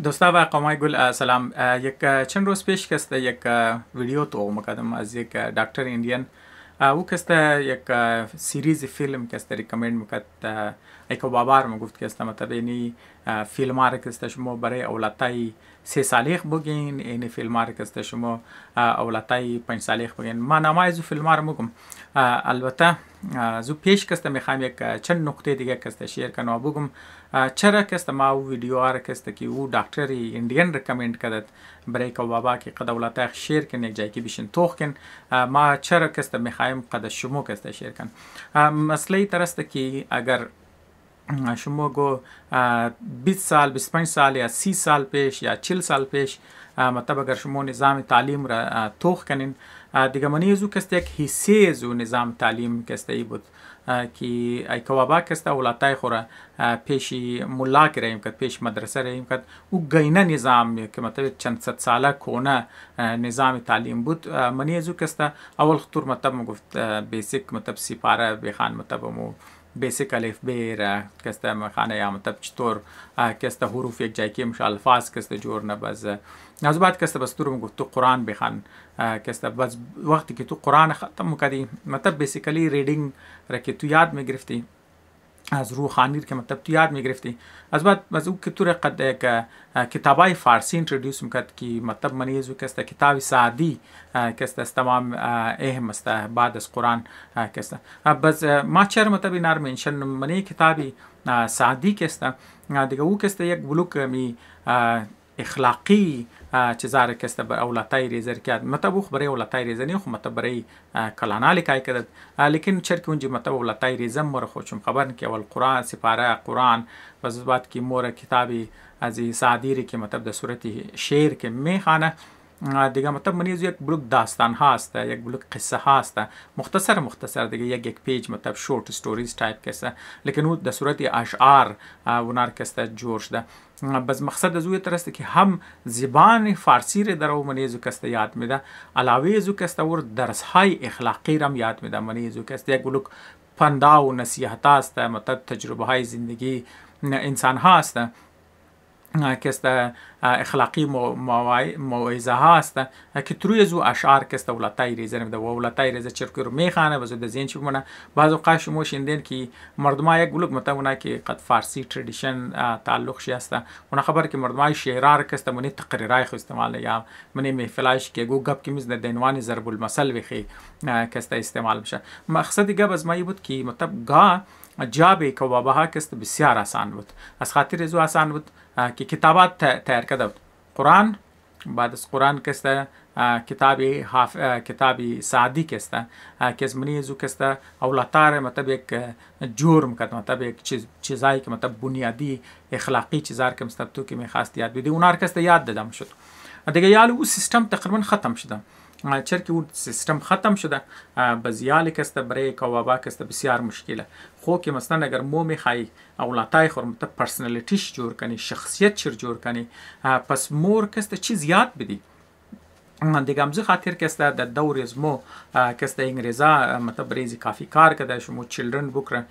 دوستا و قومای گل سلام. یک چند روز پیش کسته یک ویدیو تو مقدم از یک دکتر ایندیان او کسته یک سیریز فیلم کسته ریکامند میکرد. ایکو بابار میگفت کسته مطلب اینی فیلم ها کسته شما برای اولادای 3 سالیخ بگین، این فیلم ها کسته شما اولادای 5 سالیخ بگین. من نمای زو فیلم ها رو میگم. البته زو پیش کسته میخوایم یک چند نکته دیگه کسته شیر کنم و بگم چرا کسته ما او ویدیو ها کسته که او دکتر ایندیان ریکامند کرد برای که بابا که قد اولادای شیر کن یک جایی که بیشن توخ کن. ما چرا کسته میخوایم قد شما کسته شیر کن. مسئله ترسته که اگر شما گو 20 سال 25 سال یا 30 سال پیش یا 40 سال پیش مطلب اگر شما نظام تعلیم را توخ کنین دیگه منی زو کسته یک حصه زو نظام تعلیم کسته ای بود که ای کوابا کسته اولادای خورا پیش ملا کریم کد پیش مدرسه ریم کد او گینه نظام که مطلب چند صد ساله کونه نظام تعلیم بود. منی زو کسته اول خطور مطلب مگفت بیسیک مطلب سپاره بخان مطلب مو بیسیک الف بیر کسته مخانه یا مطلب چطور کسته حروف یک جایی که مش الفاظ کسته جور نباز از بعد کسته بس تو گفت تو قرآن بخوان کسته بس وقتی که تو قرآن ختم کردی مطلب بیسیکلی ریڈنگ را که تو یاد میگرفتی از روحانی که مطلب تو یاد میگرفتی از بعد از او که تو قد یک کتابای فارسی انترودیوس میکرد که مطلب منی زو کسته کتاب سعدی کسته تمام اهم است بعد از قرآن کسته بس ما چرا مطلب نار منشن منی کتابی سعدی کسته دیگه او کسته یک بلوک می اخلاقی چیزا کسته بر اولادای ریزر کرد مطلب برای اولادای ریزر نه خو مطلب برای کلانا لیکای کرد لیکن چرک اونجا مطلب اولادای ریزر مور خودشم خبر که اول قرآن سپاره قرآن بس بعد که مور کتابی از سعدی که مطلب در صورت شعر که میخوانه دیگه مطلب منیز یک بلوک داستان هاست یک بلوک قصه هاست مختصر دیگه یک پیج مطلب شورت ستوریز تایپ کسه لیکن او در صورت اشعار ونار کسته جور شده. بس مقصد از او ترسته که هم زبان فارسی رو در او منیزو کسته یاد میده علاوه ازو کسته ور درس های اخلاقی رم یاد میده. منیزو کسته یک بلوک پندا و نصیحت هاست مطلب تجربه های زندگی انسان هاست کسته اخلاقی موعظه هاست که تروی زو اشعار کسته اولادای ریزه نمیده و اولادای ریزه چرکی رو میخانه وزو در ذهن چی بمونه بعض اوقات شما شنیدین که مردمای یک بلوک مطلب اونا که قد فارسی تردیشن تعلق شی هسته اونا خبر که مردمای شعرار کسته منی تقریرای خو استعمال یا منی محفلاش که گو گپ که میز دنوانی ضرب المثل بخی کسته استعمال بشه. مقصد دیگه باز ما بود که مطلب گاه جاب کوابه ها کسته بسیار آسان بود از خاطر زو آسان بود که کتابات تیار کرده بود. قرآن بعد از قرآن کسته کتابی سعدی کسته که از منی زو کسته اولادار مطلب یک جرم کرد مطلب یک چیزایی که مطلب بنیادی اخلاقی چیزار که مطلب تو که میخواست یاد بدی اونار کسته یاد دادم شد دیگه یال او سیستم تقریبا ختم شده. چرکی او سیستم ختم شده بزیالی کسته برای کوابا کسته بسیار مشکله خو که مثلا اگر مو میخوای اولادای خور مطلب پرسنالیتیش جور کنی شخصیت چر جور کنی پس مور کسته چیز یاد بدی دیگه همزه خاطر کسته در دور از مو کسته انگریزا مطلب ریزی کافی کار کده شما چلدرن بکرن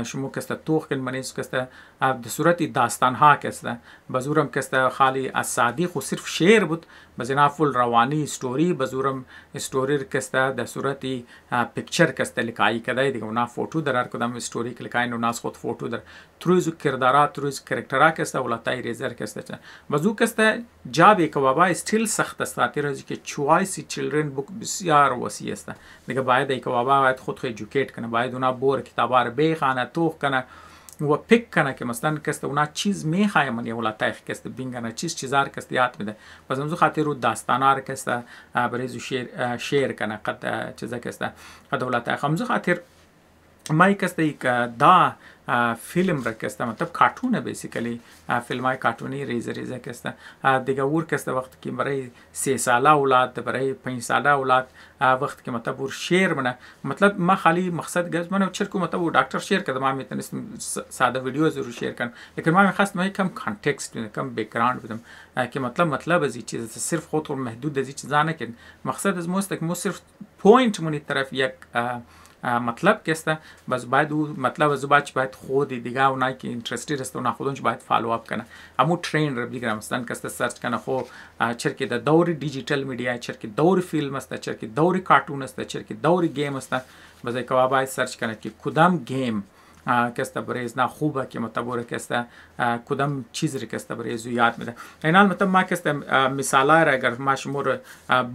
شما کسته توخ کن منیز کسته در صورت داستان ها کسته بزورم کسته خالی از سعدی خو صرف شعر بود بزینا فول روانی استوری بزورم استوری کسته در صورت پیکچر کسته لکایی کده دیگه اونا فوتو در هر کدام استوری که لکایی ناس خود فوتو در ترویزو کردارات ترویزو کرکترها کسته اولادای ریزر کسته بزو کسته جابی که بابا استیل سخت است خاطر از که چوایسی چیلدرن بوک بسیار وسیع است دیگه باید ای که بابا باید خود ایژوکیت کنه باید اونا بور کتابا رو بخونه توخ کنه و پیک کنه که مثلا کسته اونا چیز میخواه من یا اولادای کسته بینگنه چیزار کسته یاد میده پس همزو خاطر رو داستانا رو کسته بریزو شیر کنه قد چیزا کسته قد اولادای همزو خاطر مای کسته یک دا فیلم را کسته مطلب کارتونه بیسیکلی فیلم های کارتونی ریزه کسته دیگه اور کسته وقت که برای 3 ساله اولاد برای 5 ساله اولاد وقت که مطلب اور شیر منه مطلب ما خالی مقصد گز منو چرکو مطلب او دکتر شیر کده ما میتونستم ساده ویدیو رو شیر کنم لیکن ما میخواست ما کم کانتکست بدم کم بیکگراند بدم که مطلب از این چیز صرف خود محدود از این چیزا نکن مقصد از موست که مو صرف پوینت منی طرف یک مطلب که است باز باید او مطلب از باید باید خود دیگه اونایی که اینترستد است اونا خودش باید فالو اپ کنه امو ترین رو بگیرم مثلا که است سرچ کنه خو چرکی د دور دیجیتال میډیا چرکی دور فیلم است چرکی دور کارتون است چرکی دور گیم است باز که باید سرچ کنه که کدام گیم که است برای از خوبه که متبوره که است کدام چیزی که است برای از یاد میده اینال متم ما که است مثالا را اگر ما شمور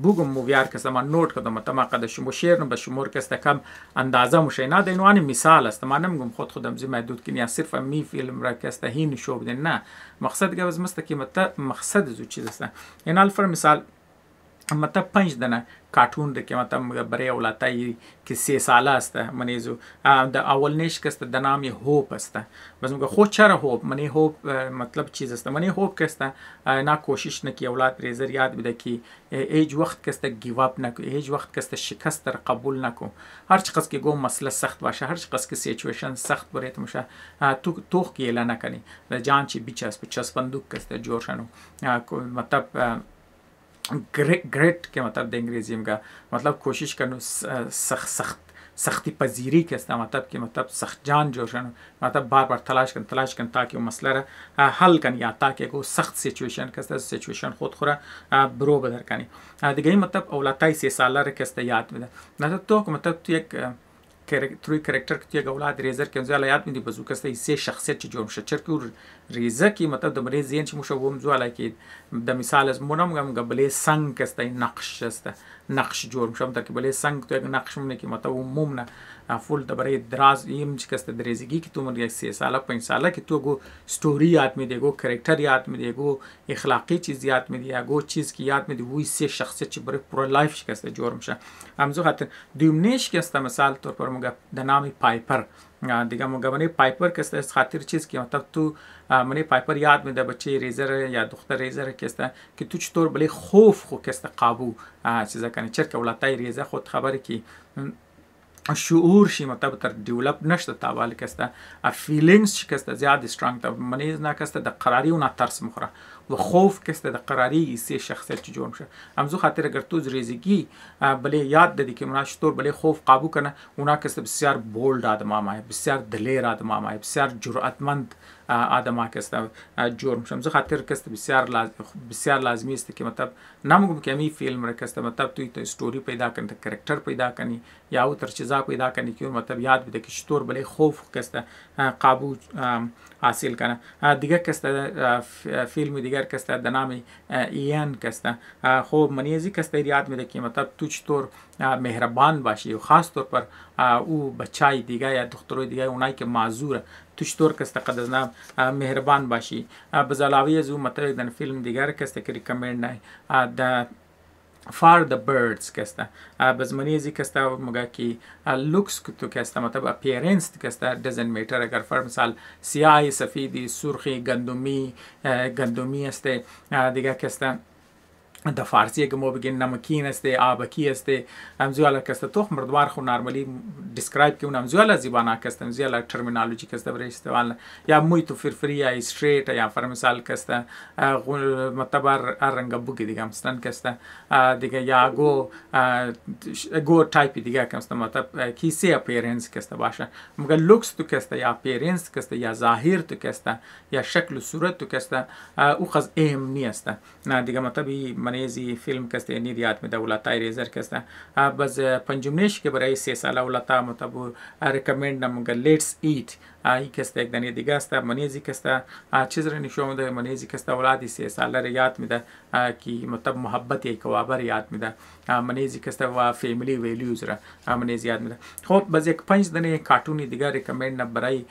بوگم موویار که است ما نوت کردم متم قد شمو شیر نو به شمور که است کم اندازه مشه نه دینوانی مثال است ما نمیگم خودم زی محدود کنی صرف می فیلم را که است هین شو بدین نه مقصد که از مست که مقصد زو چیز است اینال فر مثال مطلب 5 دنه کارتون ده که مطلب برای اولادای که 3 ساله است منیزو د اولنیش که است د نام هوپ است بس میگه خود چرا هوپ منی هوپ مطلب چیز است منی هوپ که است نه کوشش نکی اولاد ریزر یاد بده که ایج وقت که است گیو اپ نکو ایج وقت که است شکست را قبول نکو هر چقدر که گم مسئله سخت باشه هر چقدر که سیچویشن سخت برایت میشه تو توخ کی اعلان نکنی جان چی بیچاس بندوق که است جور شنو مطلب ग्रेट के मतलब अंग्रेजी में मतलब कोशिश करनो सख्ती पजीरी के इस्तेमाल मतलब कि मतलब सख्त जान जो है मतलब बार बार तलाश कर ताकि वो मसला हल कर या ताकि वो सख्त सिचुएशन के सिचुएशन खुद खुरा ब्रो बदर कनी दिगई मतलब औलाताई से साला के याद में ना तो मतलब तो एक تروی کرکتر که توی اولاد ریزر که انزو یاد میدی بزو که است سه شخصیت چه جور میشه چرا که ریزه کی مطلب د مریض زین چه مشو وم زو که د مثال از مونم گم بله سنگ که است نقش است نقش جور میشه مطلب که بله سنگ تو یک نقش مونه که مطلب عموما فول د برای دراز یم چې کست دریزگی که تو من یک 3 ساله 5 ساله که تو گو ستوری یاد میدی گو کرکتر یاد میدی گو اخلاقی چیز یاد میدی گو چیز کی یاد میدی وی سه شخصیت چې برای پرو لایف چې کست جور میشه همزو خاطر دیومنیش که است مثال طور پر مگه د نامی پایپر دیگه مگه منی پایپر که است خاطر چیز کی مطلب تو منی پایپر یاد میده بچه ریزر یا دختر ریزر که است که تو چطور بله خوف خو که است قابو چیزا کنی چرا اولادای ریزه خود خبره کی شعور شي مطلب تر ډیولپ نشته تاواله کسته فیلینگز چې کسته زیاد سترونګ ته منیز نه کسته د قراری و نه ترس مخره و خوف کسته د قراری سه شخصیت چې جوړ شه همزو خاطر اگر تو ریزگی بله یاد دادی که مناش طور بله خوف قابو کنه اونا کسته بسیار بولد آدم آمای بسیار دلیر آدم آمای بسیار جرأتمند آدم کسته جور میشه همزو خاطر کسته بسیار لازمی است که مطلب نمیگم که می فیلم را کسته مطلب توی تو استوری پیدا کنی کرکتر پیدا کنی یا او تر چیزا پیدا کنی که مطلب یاد بده که چطور بله خوف کسته قابو حاصل کنه دیگه کسته فیلم دیگر کسته د نام ایان کسته خوب منیزی کسته یاد میده که مطلب تو چطور مهربان باشی و خاص طور پر او بچای دیگه یا دخترای دیگه اونایی که معذوره تو چطور کسته قد از نام مهربان باشی بزلاوی از او مطلب دن فیلم دیگر کسته که ریکمند نه د فار د بردز کسته بزمنیزی کسته مگه کی لوکس تو کسته مطلب اپیرنس کسته دزنت میټر اگر فر مثال سیاه سفیدی سرخی گندمی است دیگه کسته د فارسی که ما بگیم نمکین است آبکی است همزوالا کسته تو مردوار خو نارملی دیسکرایب که اون همزوالا زبانه کسته همزوالا ترمینالوژی کسته برای استعمال یا موی تو فرفری یا استریت یا فر مثال کسته مطلب رنگ بوگی دیگه مثلا کسته دیگه یا گو تایپی دیگه کسته مطلب کیسی اپیرنس کسته باشه مگر لوکس تو کسته یا اپیرنس کسته یا ظاهر تو کسته یا شکل و صورت تو کسته او خز اهم نیست نه دیگه مطلب منیزی فیلم کسته نیریات می دولتای ریزر کسته باز پنجمنیش که برای 3 ساله اولتا مطلب ریکمند نمونگه لیتس ایت ای کسته یک دنیا دیگه است منیزی کسته چیز رو نشون ده منیزی کسته اولادی 3 ساله رو یاد میده که مطلب محبت یک کوابر یاد میده منیزی کسته و فیملی ویلیوز را منیزی یاد میده خب باز یک 5 دنیا کارتونی دیگه ریکمند برای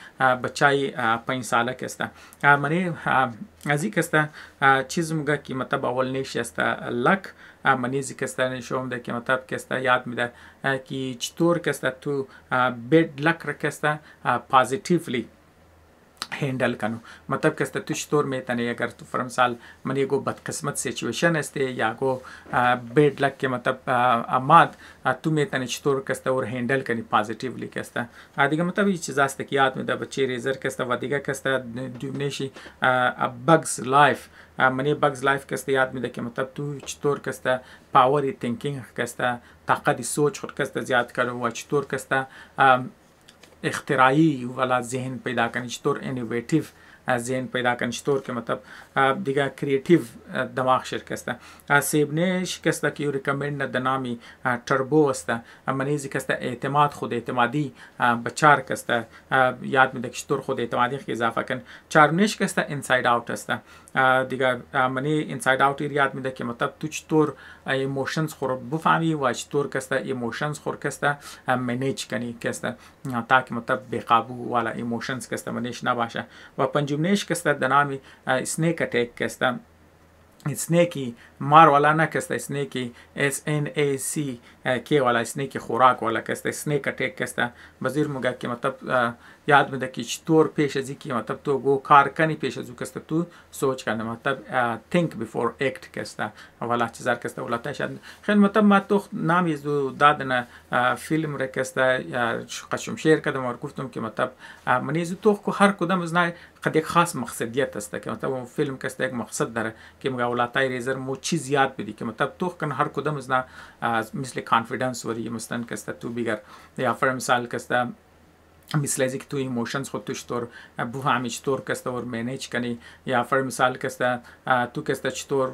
بچای 5 ساله کسته منی ازی کسته چیز مگه که مطلب اول نیش است لک منیزی کسته نشون ده که مطلب کسته یاد میده که چطور کسته تو بد لک را کسته پازیتیولی هندل کنو مطلب که است تو چطور میتونی اگر تو فر مثال من یگو بدقسمت سیچویشن است یا گو بد لک که مطلب اماد تو میتونی چطور که است اور هندل کنی پازیتیولی که است دیگه مطلب این چیز است که یاد میده بچه ریزر که است و دیگه که است دومنیشی بگز لایف منی بگز لایف کسته یاد میده که مطلب تو چطور کسته پاوری تینکینگ کسته طاقت سوچ خود کسته زیاد کرده و چطور کسته اختراعی والا ذهن پیدا کنی، چطور انوویتیو ذهن پیدا کنی، چطور که مطلب دیگه کریتیو دماغ شرکسته. سیبنیش کسته که ریکمند دنامی تربو استه منیزی کسته اعتماد خود اعتمادی بچار کسته یاد میده که چطور خود اعتمادی که اضافه کن. چارمنیش کسته انساید آوت استه دیگه منی انساید آوت یاد میده که مطلب تو چطور ایموشنز خود بفهمی و چطور کسته ایموشنز خود کسته منیج کنی کسته تاکه مطلب بیقابو والا ایموشنز کسته منیش نباشه. و پنجمنیش کسته دنامی سنیک اٹیک کسته سنیکی مار والا نه کسته سنیکی SNAC که والا سنیکی خوراک والا کسته سنیک اٹیک کسته بزیر مگه که مطلب یاد میده که چطور پیش ازی که مطلب تو گو کار کنی پیش ازو کسته تو سوچ کنه مطلب think before act کسته والا چیزار کسته والا تشد خیلی مطلب ما تو نامی زو دادن فیلم را کسته قشم شیر کدم و گفتم که مطلب منیزو تو کو هر کدام از نه قد یک خاص مقصدیت است که مطلب فیلم کسته یک مقصد داره که مگه ولاتای ریزر مو چیز یاد بدی که مطلب تو کن هر کدام از نه مثل کانفیدنس وری مثلا کسته تو بیگر یا فر مثال کسته مثل از که تو ایموشنز خود چطور بفهمی چطور کسته ور مینیج کنی یا فر مثال کسته تو کسته چطور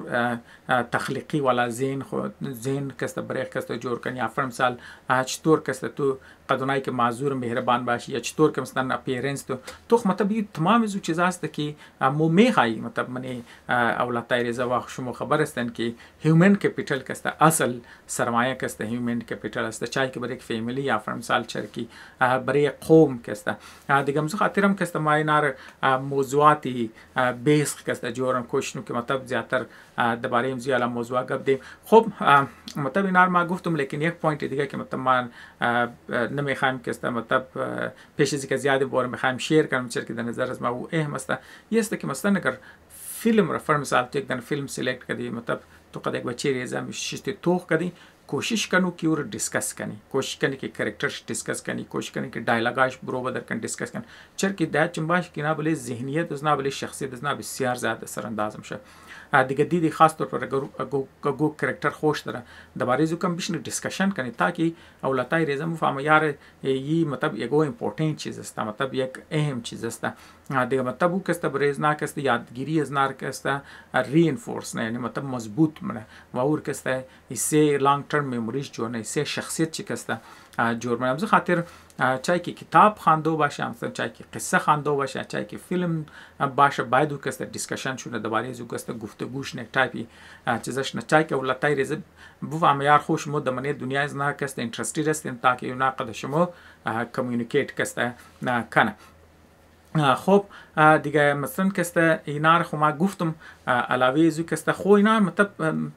تخلیقی والا ذهن کسته برای کسته جور کنی یا فر مثال چطور کسته تو قدونایی که معذور مهربان باشی یا چطور که مثلا اپیرنس تو مطلب این تمام از چیز است که مو میخوایی مطلب منی اولاتای رضا و شما خبر هستن که هیومن کپیتال کسته اصل سرمایه کسته هیومن کپیتال است چای که برای فامیلی یا فر مثال چرکی برای قوم کسته دیگه مزو خاطرم کسته ما اینار موضوعاتی بیس کسته جورم کوشنو که مطلب زیادتر درباره امزی الان موضوع گپ دیم. خب مطلب اینار ما گفتم لیکن یک پوینت دیگه که مطلب ما نمیخوایم که مطلب پیش از اینکه زیاد بار میخوایم شیر کنم چرا که در نظر از ما او اهم است یه است که مثلا اگر فیلم را فر مثال تو یک دن فیلم سلیکت کردی مطلب تو قد یک بچه ریزه میشتی توخ کردی کوشش کنو که او رو ڈسکس کنی کوشش کنی که کرکٹرش ڈسکس کنی کوشش کنی که ڈایلاگاش برو بدر کن ڈسکس کنی چرا که ده چنباش که نابلی ذهنیت از نابلی شخصیت از نابلی سیار زیاد سراندازم شد دیگه دیدی خاص طور پر اگر گو کرکٹر خوش داره درباره زو کم بیشتر ڈسکشن کنی تاکہ اولاتای ریزه مفهمه یار یی مطلب یگو امپورٹنٹ چیز است مطلب یک اهم چیز است دیگه مطلب او کسته بریز نا کسته یادگیری از نار کسته رینفورس نه یعنی مطلب مضبوط منه و اور کسته ایسه لانگ ترم میموریش جو نه ایسه شخصیت چی کسته جور منه بز خاطر چای که کتاب خواندو باشه مثلا چای که قصه خواندو باشه چای که فیلم باشه باید او کسته دیسکشن شونه درباره زو کسته گفتگوش نه تایپی چیزش نه چای که ولاتای ریزه بفهم یار خوش مو دمنه دنیا از نه کسته اینترستید هستین تاکه اونا قد شما کمیونیکیت کسته کنه. خب دیگه مثلا کسته اینار خو ما گفتم علاوه زو کسته خو اینا مطلب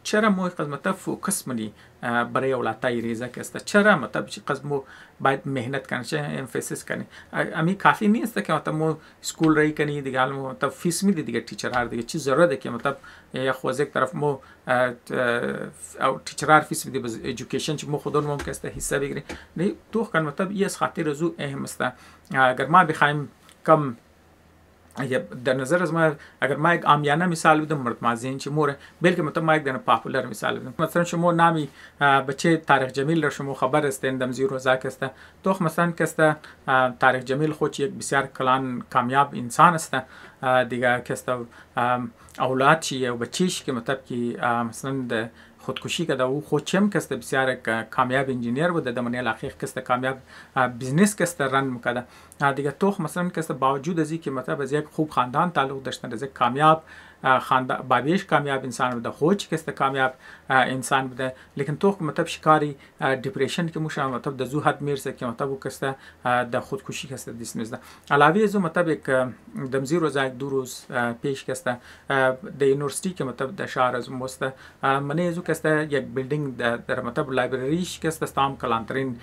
چرا مو قسمت فوکس منی برای اولاتای ریزه کسته چرا مطلب چی قسمو باید مهنت کنه چه امفیسس کنی امی کافی نیست که مطلب مو اسکول رای کنی دیگه حالا مطلب فیس میدی دیگه ټیچرار دیگه چی ضرورت که مطلب یا خو از یک طرف مو او ټیچرار فیس میدی بس ایژوکیشن چې مو خودون مو کسته حصہ بگیری نه تو کن مطلب یه خاطر زو اهم است اگر ما بخوایم کم در نظر از ما اگر ما یک عامیانه مثال بدم مرد مازین چه موره بلکه مطلب ما یک دونه پاپولر مثال بدم مثلا شما نامی بچه طارق جمیل را شما خبر استین دم زیرو زاک است تو مثلا کسته طارق جمیل خود یک بسیار کلان کامیاب انسان است دیگه کسته اولاد چیه و بچیش که مطلب که مثلا خودکشی کرده او خود چم کسته بسیار کامیاب انجینیر بوده دمنی الاخیر کسته کامیاب بیزنس کسته رن میکرده دیگه تو مثلا کسته باوجود از اینکه مطلب از یک خوب خاندان تعلق داشتن از یک کامیاب خاندان بابیش کامیاب انسان بوده خود کسته کامیاب انسان بوده لیکن تو مطلب شکاری دیپریشن که موشه مطلب د زو حد میرسه که مطلب کسته د خودکشی کسته دیسمیزده علاوه از مطلب یک دمزی روز یک دو روز پیش کسته د یونیورسیتی که مطلب د شهر از مسته منه زو کسته یک بیلدینگ در مطلب لایبرریش کسته استام کلانترین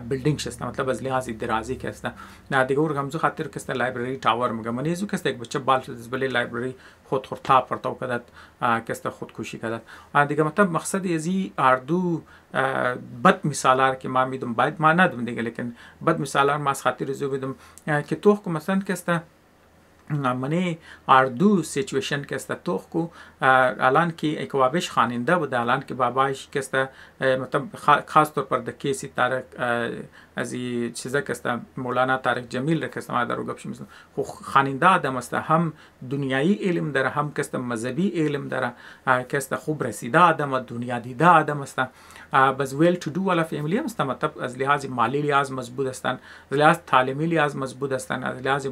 بیلدینگ شسته مطلب از لحاظ درازی کسته دیگه اور همزو خاطر کسته لایبرری تاور میگه منه زو کسته یک بچه بال شده از بلی لایبرری خود تا پرتاو کدت کسته خودکشی کدت دیگه مطلب مقصد ازی اردو بد مثالار که ما میدم باید ما ندم دیگه لیکن بد مثالار ما از خاطر زو بدم که تو مثلا کسته منه اردو سیچویشن که است توخ کو الان که اکوابش خواننده بود الان که بابایش که است مطلب خاص طور پر د کیسی طارق از چیزا که است مولانا طارق جمیل که است ما در گپ شمیز خو خواننده آدم است هم دنیایی علم داره هم که است مذهبی علم داره که است خوب رسیده آدم دنیا دیده آدم است بس ویل تو دو والا فیملی هم است مطلب از لحاظ مالی لحاظ مضبوط هستند از لحاظ تعلیمی لحاظ مضبوط هستند از لحاظ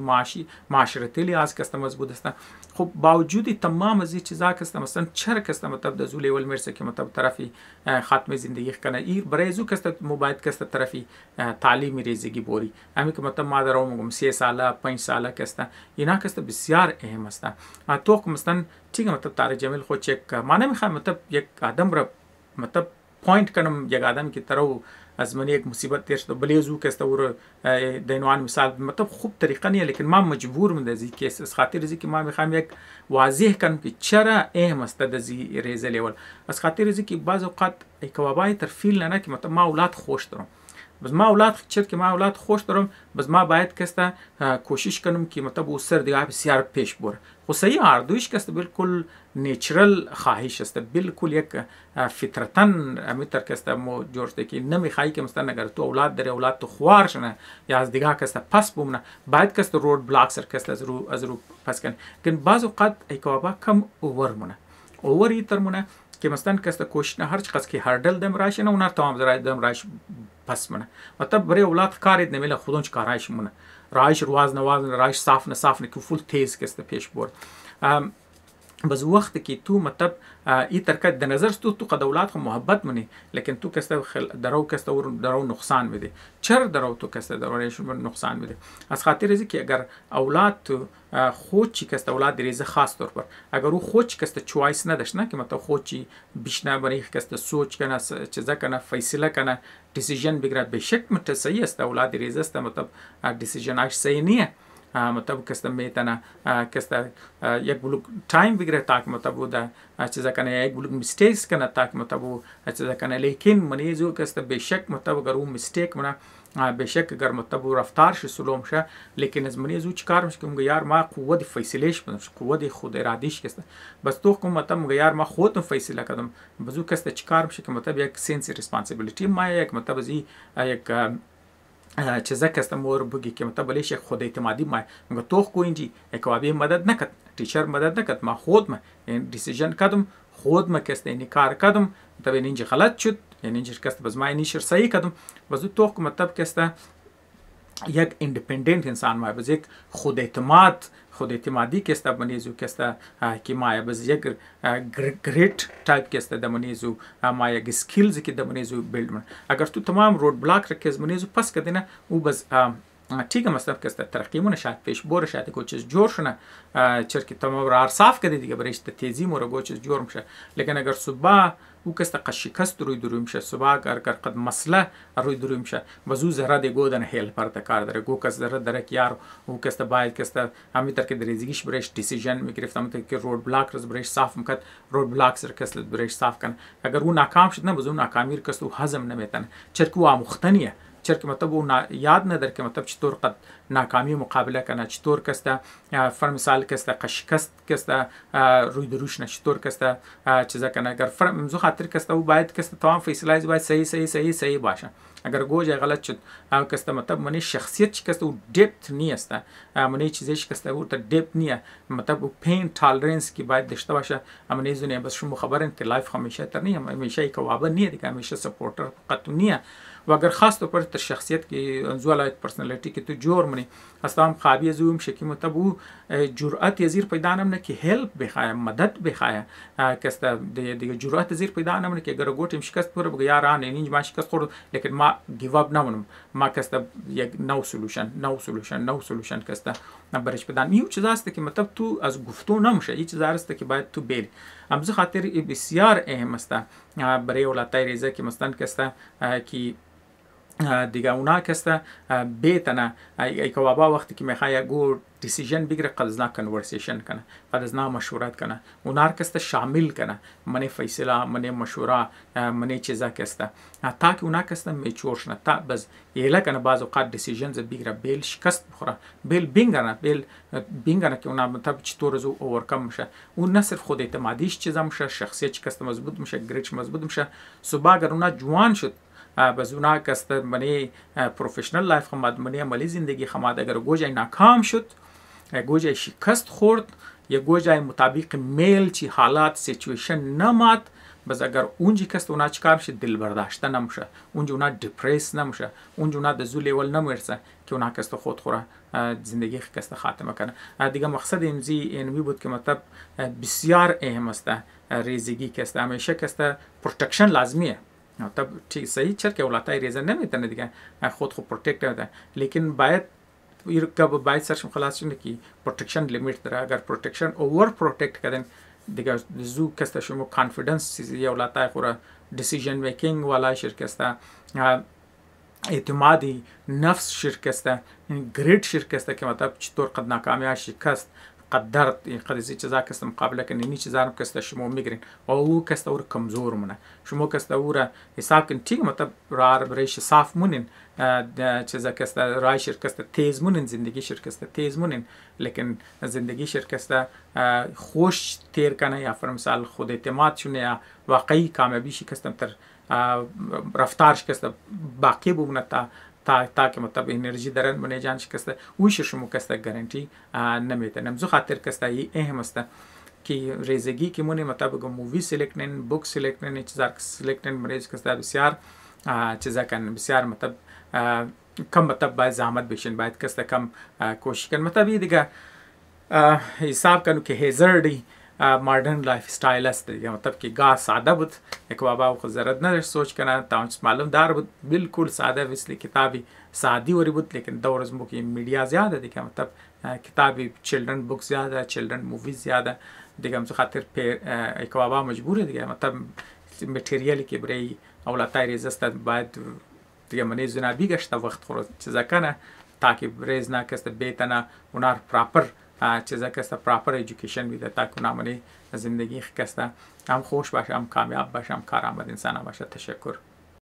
معاشرتی لحاظ که است مضبوط هستند خب باوجود تمام از این چیزا که است مثلا چرا که است مطلب د زول ول مرسه که مطلب طرفی ختم زندگی کنه ایر برای زو که است مباید که است طرفی تعلیمی ریزگی بوری همین که مطلب ما درو میگم 3 ساله 5 ساله که است اینا که است بسیار اهم است تو که مثلا ٹھیک مطلب طارق جمیل خود چک ما نمیخوام مطلب یک آدم را مطلب پوینت کنم یک آدم که ترو از من یک مصیبت تیر شده بلی زو که است اور دینوان مثال مطلب خوب طریقه نیه لیکن ما مجبور من دزی که از خاطر ازی که ما میخوام یک واضح کنم که چرا اهم است دزی ریزه لیول از خاطر ازی که بعض اوقات کوابای تر فیل نه که مطلب ما اولاد خوش دارم بس ما اولاد چرا که ما اولاد خوش دارم بس ما باید که است کوشش کنم که مطلب او سر دیگه بسیار پیش بره خو صحیح اردویش که است بالکل نیچرال خواهش است بالکل یک فطرتا امیتر که است مو جوړته که نمیخوای که مثلا اگر تو اولاد داری اولاد تو خوار شنه یا از دیگه که است پس بمونه باید که است رود بلاک سر که است از رو پس کنه که بعض اوقات ایکوابا کم اوور مونه اوور ایتر مونه که مثلا که است کوشش نه هر چقدر که هردل دم راشه نه اونر تمام زرای دم راش پس مونه مطلب برای اولاد کارید نمیله خودونچ کارایش مونه رایش رواز نواز رایش صاف نه که فول تیز که است پیش بر بس وقت که تو مطلب ای ترکت د نظر تو قد اولاد خو محبت منی لیکن تو کسته درو کسته ور درو نقصان میده چر درو تو کسته دروش نقصان میده از خاطر ازی که اگر اولاد تو خود چی کسته اولاد دریزه خاص طور پر اگر او خود چی کسته چوایس نداشت نه که مطلب خود چی بیشتر برای کسته سوچ کنه چیزا کنه فیصله کنه دیسیژن بگیره به شک مت صحیح است اولاد دریزه است مطلب دیسیژن اش صحیح نیه مطلب کسته میتونه کسته یک بلوک تایم بگیره تا که مطلب ده چیزا کنه یک بلوک میستیکس کنه تا که مطلب چیزا کنه لیکن منیزو کسته به شک مطلب اگر اون میستیک منه به شک اگر مطلب رفتار شه سلوم شه لیکن از منیزو چیکار میشه که یار ما قوت فیصلهش بدم قوت خود ارادیش کسته بس تو کوم مطلب یار ما خودم فیصله کردم بزو کسته چیکار میشه که مطلب یک سنس ریسپانسیبিলিتی ما یک مطلب از یک چیزا که است مور بگی که مطلب لیش خود اعتمادی ما مگه تو کو اینجی اکوابی مدد نکرد टीचर मदद न कद मा खुद में डिसीजन कदम खुद में कस्ते निकार कदम तब इंज गलत شد یعنی इंज कस्त बस ما निशर सही कदम बस तो मतलब कस्ता یک ایندیپندنت انسان ما بس یک خود اعتمادی کستا بنیزو کستا که ما بس یک گریت تایپ کستا دمنیزو ما یک سکیلز که دمنیزو بیلد من اگر تو تمام رود بلاک رکز منیزو پس کدینه او بس ठीक है मतलब कैसे तरक्की में शायद पेश बोर शायद कुछ चीज़ जोर शना चर की तमाम रार साफ कर दी बरिश्ते तेजी मोर कुछ चीज़ जोर मशा लेकिन अगर सुबह वो कैसे कशिकस्त रुई दुरुम शा सुबह कर कद मसला रुई दुरुम शा वजू जरा दे गोदन हेल पर तकार दरे गो कस जरा दरे यार वो कैसे बाय कैसे हमी तर के दरेजिश बरिश डिसीजन में गिरफ्त हम के रोड ब्लॉक रस बरिश साफ मकत रोड ब्लॉक सर कैसे बरिश साफ कन अगर वो नाकाम शद ना वजू नाकामीर कस वो हजम न मेतन चर को मुख्तनिया चर के मतलब वो याद न दर के मतलब चतुर कद नाकामी मुकाबला करना चतुर कस्ता फर मिसाल कस्ता कशिकस्त कस्ता रुई दरुश न चतुर कस्ता चीज़ा करना अगर फर मज़ू खातिर कस्ता वो बायद कस्ता तमाम फैसला बायद सही बाशा अगर गोज गलत शद कस्ता मतलब मनी शख्सियत कस्ता वो डेप्थ नहीं अस्ता मनी चीज़ें कस्ता वो तो डेप्थ नहीं है मतलब वो पेन टॉलरेंस की बात दश्ता बाशा मनी जुने बस शुम खबर है कि लाइफ हमेशा तर नहीं हमेशा एक वाबन नहीं है दिखा हमेशा सपोर्टर कत नहीं है واگر خاص طور پر تر شخصیت کی زوالایت پرسنالیتی کی تو جور منی استام قابی زوم شکی متبو جرأت یزیر پیدا نمونه که هلپ بخواه مدد بخواه کستا دیگه جرأت یزیر پیدا نمونه که اگر گوتیم شکست پور بگه یاران اینج ما شکست خورد لیکن ما گیو اپ نمونم ما کستا یک نو سولوشن کستا برش بدن میو چیز است که مطلب تو از گفتو نمیشه این چیز است که باید تو بیل امز خاطر بسیار اهم است برای ولایت ریزه که مثلا کستا کی دیگه اونا کسته بیتنه ای که بابا وقتی که میخوای گو دیسیژن بگیره قد از نا کنورسیشن کنه، قد از نا مشورت کنه، اونا کسته شامل کنه من فیصله من مشوره من چیزا کسته تا که اونا کسته میچور شنه تا بس یله کنه بعض اوقات دیسیژنز بگیره بیل شکست بخوره بیل بینگنه که اونا مطلب چطور از اورکم میشه. اون نه صرف خود اعتمادیش چیزا میشه، شخصیت کسته مضبوط میشه، گریچ مضبوط میشه. صبح اگر اونا جوان شد بس اونا کسته منی پروفشنل لایف خماد منی عملی زندگی خماد اگر گوجای ناکام شد، گوجای شکست خورد یا گوجای مطابق میل چی حالات سیچویشن نماد، بس اگر اونجی کست اونا چیکار میشه دل برداشته نمیشه، اونجا اونا دپرس نمیشه، اونجا اونا دزو لیول نمیرسه که اونا کست خود خوره زندگی کست خاتمه کنه. دیگه مقصد اینمی بود که مطلب بسیار اهم است ریزگی کست همیشه کست پروتکشن لازمیه. طب صحیح چرا که اولادای ریزه نمیتونه دیگه خود پروتکت کنه، لیکن باید باید سرشم خلاص شده که پروتکشن لیمیت داره. اگر پروتکشن اوور پروتکت کردن دیگه زو کسته شما کانفیدنس یا اولادای خورا دیسیژن میکینگ والا شرکسته اعتمادی نفس شرکسته گریت شرکسته که مطلب چطور قد ناکامی شکست قدرت قد از چیزا کست مقابله کنی نی چیزا رو کست شما میگیرین و او کست اور کمزور مونه شما کست اور حساب کن تیگ مطلب رایش صاف مونین چیزا کست رای شرکست تیز مونین زندگی شرکست تیز مونین، لیکن زندگی شرکست خوش تیر کنه یا فرمثال خود اعتماد شونه یا واقعی کامیابی شکستم تر رفتارش کست باقی بمونه تا که مطلب انرژی دارن من جان شکسته ویش شما کسته گارانتی نمیتونم. زو خاطر کسته ای اهم است که ریزگی که مونی مطلب مووی سلیکت نین بوک سلیکت نین چیزا سلیکت نین مریض کسته بسیار چیزا کن بسیار مطلب کم مطلب باید زحمت بشین باید کسته کم کوشش کن مطلب دیگه حساب کنو که هزاردی ماڈرن لائف स्टाइल است دیگه مطلب که گاه ساده بود یک بابا خود ضرورت نداشت سوچ کنه تاونش معلوم دار بود بالکل ساده ویسلی کتابی سادی وری بود، لیکن دور از موقع میڈیا زیاده دیگه مطلب کتابی چلड्रन बुक زیاده چلड्रन مووی زیاده دیگه مزو خاطر یک بابا مجبوره دیگه مطلب متریالی که برای اولادای ریزست باید دیگه منی زنابی گشت وقت خورد چیزا کنه تا که ریز نکست بیتنا اونار پراپر چیزا کسته پراپر ایژوکیشن میده تا که نامنی زندگی کسته هم خوش باشه هم کامیاب باشه هم کارآمد انسان باشه. تشکر.